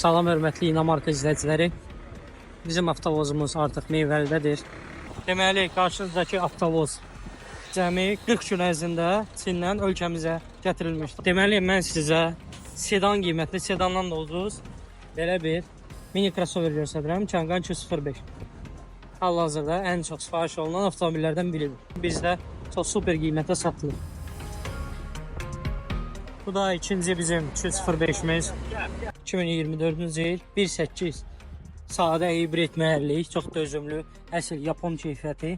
Salam hörmətli İnamarka izləyiciləri. Bizim avtovozumuz artıq Meyvəldədir. Deməli, qarşınızdakı avtovoz cəmi 40 gün ərzində Çindən ölkəmizə gətirilmişdir. Deməli, mən sizə sedan qiymətli, sedandan da ucuz belə bir mini crossover göstərirəm. Kangoo 205. Hal-hazırda ən çox sifariş olunan avtomobillərdən biridir. Bizdə çox super qiymətə satılır. Bu da ikinci bizim 205'miz. 2024-cü il 1.8 sadə hibrid mühərrik, çox dözümlü, əsl Yapon keyfiyyəti.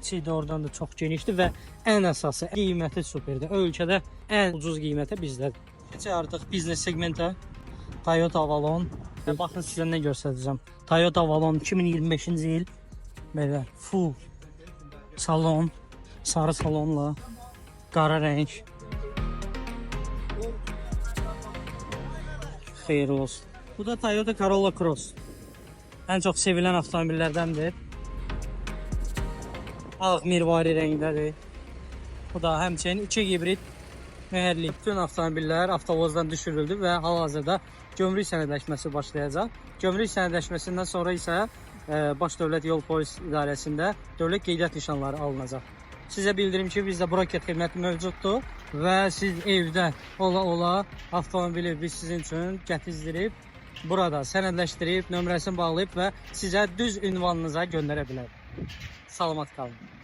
İçi də oradan da çox genişdir və ən əsası qiyməti superdir. Ölkədə ən ucuz qiymətə bizdədir. Keçək artıq biznes segmentə. Toyota Avalon. Baxın sizə nə göstərəcəm. Toyota Avalon 2025-ci il belə full salon, sarı salonla qara rəng. Xeyir olsun. Bu da Toyota Corolla Cross. Ən çox sevilən avtomobillərdəndir. Ağ mirvari rəngdədir. Bu da həmçinin 2 hibrid mühərrik. Bütün avtomobillər avtovozdan düşürüldü və hal-hazırda gömrük sənədləşməsi başlayacaq. Gömrük sənədləşməsindən sonra isə Baş Dövlət Yol Polis İdarəsində dövlət qeydiyyat nişanları alınacaq. Sizə bildirim ki, bizdə broker xidməti mövcuddur və siz evdə ola avtomobili biz sizin üçün gətizdirib, burada sənədləşdirib, nömrəsini bağlayıb və sizə düz ünvanınıza göndərə bilərik. Salamat qalın.